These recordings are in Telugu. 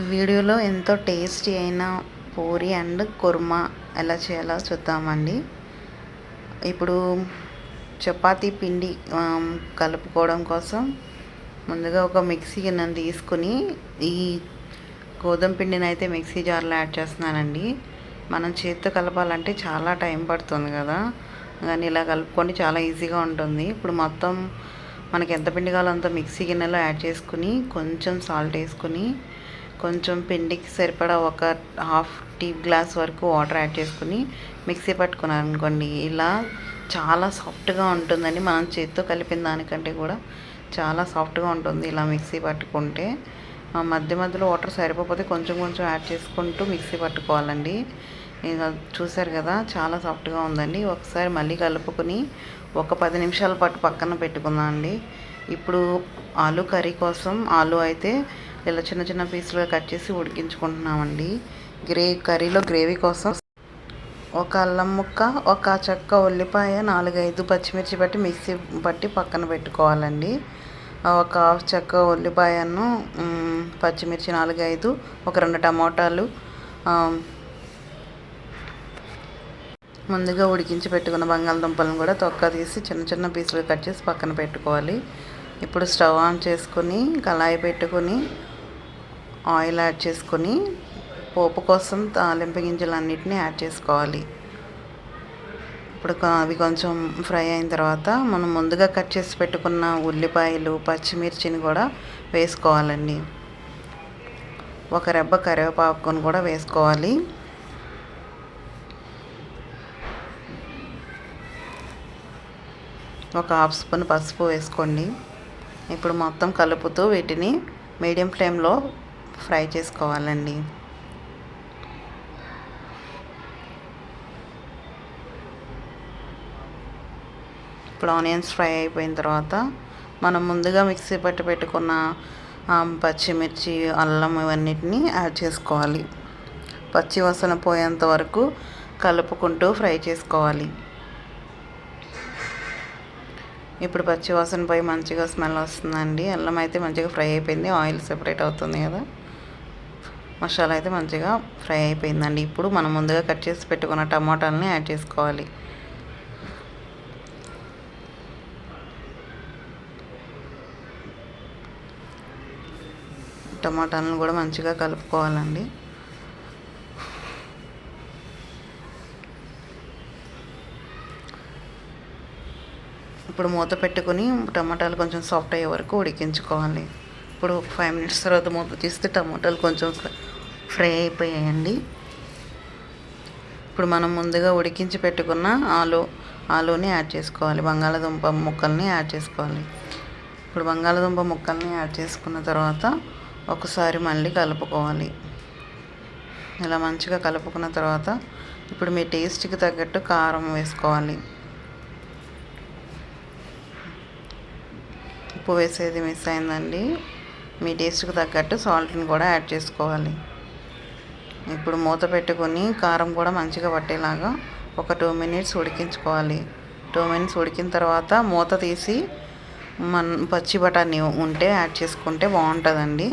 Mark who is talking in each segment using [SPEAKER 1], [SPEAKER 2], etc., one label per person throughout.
[SPEAKER 1] వీడియోలో ఎంతో టేస్టీ అయిన పూరి అండ్ కుర్మా ఎలా చేయాలో చూద్దామండి. ఇప్పుడు చపాతీ పిండి కలుపుకోవడం కోసం ముందుగా ఒక మిక్సీ గిన్నెను తీసుకుని ఈ గోధుమ పిండిని అయితే మిక్సీ జార్లో యాడ్ చేస్తున్నానండి. మనం చేతితో కలపాలంటే చాలా టైం పడుతుంది కదా, కానీ ఇలా కలుపుకొని చాలా ఈజీగా ఉంటుంది. ఇప్పుడు మొత్తం మనకి ఎంత పిండి కావాలో అంత మిక్సీ గిన్నెలో యాడ్ చేసుకుని కొంచెం సాల్ట్ వేసుకుని కొంచెం పిండికి సరిపడా ఒక హాఫ్ టీ గ్లాస్ వరకు వాటర్ యాడ్ చేసుకుని మిక్సీ పట్టుకున్నాను అనుకోండి, ఇలా చాలా సాఫ్ట్గా ఉంటుందండి. మనం చేతితో కలిపిన దానికంటే కూడా చాలా సాఫ్ట్గా ఉంటుంది ఇలా మిక్సీ పట్టుకుంటే. మధ్య మధ్యలో వాటర్ సరిపోతే కొంచెం కొంచెం యాడ్ చేసుకుంటూ మిక్సీ పట్టుకోవాలండి. ఇక చూసారు కదా, చాలా సాఫ్ట్గా ఉందండి. ఒకసారి మళ్ళీ కలుపుకొని ఒక 10 నిమిషాల పాటు పక్కన పెట్టుకుందాం అండి. ఇప్పుడు ఆలు కర్రీ కోసం ఆలు అయితే ఇలా చిన్న చిన్న పీసులుగా కట్ చేసి ఉడికించుకుంటున్నామండి. కర్రీలో గ్రేవీ కోసం ఒక అల్లం ముక్క, ఒక చెక్క ఉల్లిపాయ, 4-5 పచ్చిమిర్చి బట్టి మిక్సీ పట్టి పక్కన పెట్టుకోవాలండి. ఒక హాఫ్ చెక్క ఉల్లిపాయను, పచ్చిమిర్చి 4-5, ఒక 2 టమోటాలు, ముందుగా ఉడికించి పెట్టుకున్న బంగాళదుంపలను కూడా తొక్క తీసి చిన్న చిన్న పీసులు కట్ చేసి పక్కన పెట్టుకోవాలి. ఇప్పుడు స్టవ్ ఆన్ చేసుకుని కళాయి పెట్టుకుని ఆయిల్ యాడ్ చేసుకొని పోపు కోసం తాలింపు గింజలన్నిటిని యాడ్ చేసుకోవాలి. ఇప్పుడు అవి కొంచెం ఫ్రై అయిన తర్వాత మనం ముందుగా కట్ చేసి పెట్టుకున్న ఉల్లిపాయలు, పచ్చిమిర్చిని కూడా వేసుకోవాలండి. ఒక రెబ్బ కరివేపాకును కూడా వేసుకోవాలి. ఒక హాఫ్ స్పూన్ పసుపు వేసుకోండి. ఇప్పుడు మొత్తం కలుపుతూ వీటిని మీడియం ఫ్లేమ్లో ఫ్రై చేసుకోవాలండి. ఇప్పుడు ఆనియన్స్ ఫ్రై అయిపోయిన తర్వాత మనం ముందుగా మిక్సీ పట్టి పెట్టుకున్న పచ్చిమిర్చి, అల్లం ఇవన్నిటిని యాడ్ చేసుకోవాలి. పచ్చి వాసన పోయేంత వరకు కలుపుకుంటూ ఫ్రై చేసుకోవాలి. ఇప్పుడు పచ్చి వాసన పోయి మంచిగా స్మెల్ వస్తుందండి. అల్లం అయితే మంచిగా ఫ్రై అయిపోయింది, ఆయిల్ సెపరేట్ అవుతుంది కదా. మసాలా అయితే మంచిగా ఫ్రై అయిపోయిందండి. ఇప్పుడు మనం ముందుగా కట్ చేసి పెట్టుకున్న టమాటాలని యాడ్ చేసుకోవాలి. టమాటాలను కూడా మంచిగా కలుపుకోవాలండి. ఇప్పుడు మూత పెట్టుకుని టమాటాలు కొంచెం సాఫ్ట్ అయ్యే వరకు ఉడికించుకోవాలి. ఇప్పుడు 5 మినిట్స్ తర్వాత మూత తీస్తే టమాటాలు కొంచెం ఫ్రై అయిపోయాయండి. ఇప్పుడు మనం ముందుగా ఉడికించి పెట్టుకున్న ఆలుని యాడ్ చేసుకోవాలి. బంగాళాదుంప ముక్కల్ని యాడ్ చేసుకోవాలి. ఇప్పుడు బంగాళాదుంప ముక్కల్ని యాడ్ చేసుకున్న తర్వాత ఒకసారి మళ్ళీ కలుపుకోవాలి. ఇలా మంచిగా కలుపుకున్న తర్వాత ఇప్పుడు మీ టేస్ట్కి తగ్గట్టు కారం వేసుకోవాలి. ఉప్పు వేసేది మిస్ అయిందండి. మీ టేస్ట్కి తగ్గట్టు సాల్ట్ని కూడా యాడ్ చేసుకోవాలి. ఇప్పుడు మూత పెట్టుకొని కారం కూడా మంచిగా పట్టేలాగా ఒక 2 మినిట్స్ ఉడికించుకోవాలి. 2 మినిట్స్ ఉడికిన తర్వాత మూత తీసి పచ్చి బఠానీ ఉంటే యాడ్ చేసుకుంటే బాగుంటుందండి.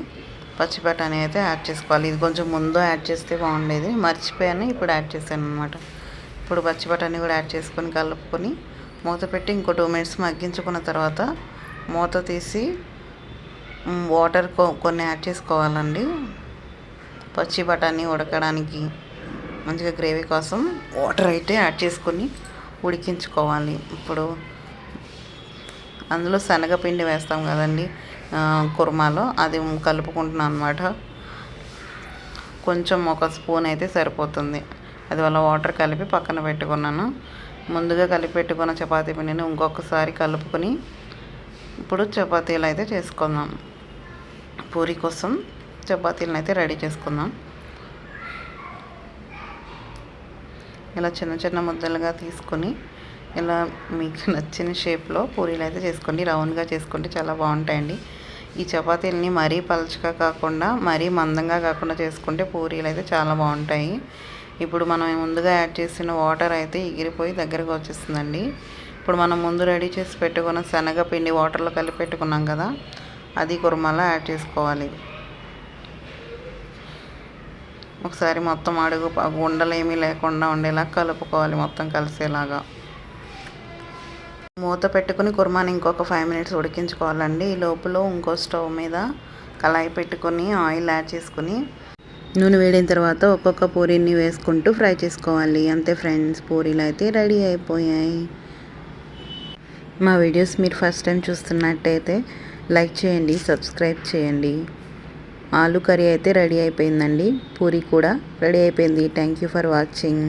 [SPEAKER 1] పచ్చి బఠానీ అయితే యాడ్ చేసుకోవాలి. ఇది కొంచెం ముందు యాడ్ చేస్తే బాగుండేది, మర్చిపోయాను, ఇప్పుడు యాడ్ చేశాను అనమాట. ఇప్పుడు పచ్చి బఠానీ కూడా యాడ్ చేసుకొని కలుపుకొని మూత పెట్టి ఇంకో 2 మినిట్స్ మగ్గించుకున్న తర్వాత మూత తీసి వాటర్ కొన్ని యాడ్ చేసుకోవాలండి. పచ్చి బఠానీ ఉడకడానికి మంచిగా గ్రేవీ కోసం వాటర్ అయితే యాడ్ చేసుకొని ఉడికించుకోవాలి. ఇప్పుడు అందులో శనగపిండి వేస్తాం కదండి కుర్మాలో, అది కలుపుకుంటున్నాను అనమాట. కొంచెం ఒక స్పూన్ అయితే సరిపోతుంది. అది వల్ల వాటర్ కలిపి పక్కన పెట్టుకున్నాను. ముందుగా కలిపి పెట్టుకున్న చపాతీ పిండిని ఇంకొకసారి కలుపుకొని ఇప్పుడు చపాతీలు అయితే చేసుకుందాం. పూరి కోసం చపాతీలను అయితే రెడీ చేసుకుందాం. ఇలా చిన్న చిన్న ముద్దలుగా తీసుకొని ఇలా మీకు నచ్చిన షేప్లో పూరీలు అయితే చేసుకోండి. రౌండ్గా చేసుకుంటే చాలా బాగుంటాయండి. ఈ చపాతీలని మరీ పలచగా కాకుండా మరీ మందంగా కాకుండా చేసుకుంటే పూరీలు అయితే చాలా బాగుంటాయి. ఇప్పుడు మనం ముందుగా యాడ్ చేసిన వాటర్ అయితే ఎగిరిపోయి దగ్గరకు వచ్చేస్తుందండి. ఇప్పుడు మనం ముందు రెడీ చేసి పెట్టుకున్న శనగపిండి వాటర్లో కలిపి పెట్టుకున్నాం కదా, అది కుర్మాలో యాడ్ చేసుకోవాలి. ఒకసారి మొత్తం అడుగు ఉండలేమీ లేకుండా ఉండేలా కలుపుకోవాలి మొత్తం కలిసేలాగా. మూత పెట్టుకుని కుర్మాని ఇంకొక 5 మినిట్స్ ఉడికించుకోవాలండి. ఈ లోపల ఇంకో స్టవ్ మీద కళాయి పెట్టుకొని ఆయిల్ యాడ్ చేసుకుని నూనె వేడిన తర్వాత ఒక్కొక్క పూరీని వేసుకుంటూ ఫ్రై చేసుకోవాలి. అంతే ఫ్రెండ్స్, పూరీలు అయితే రెడీ అయిపోయాయి. మా వీడియోస్ మీరు ఫస్ట్ టైం చూస్తున్నట్టయితే లైక్ చేయండి, సబ్స్క్రైబ్ చేయండి. ఆలు కర్రీ అయితే రెడీ అయిపోయిందండి. పూరీ కూడా రెడీ అయిపోయింది. Thank you for watching.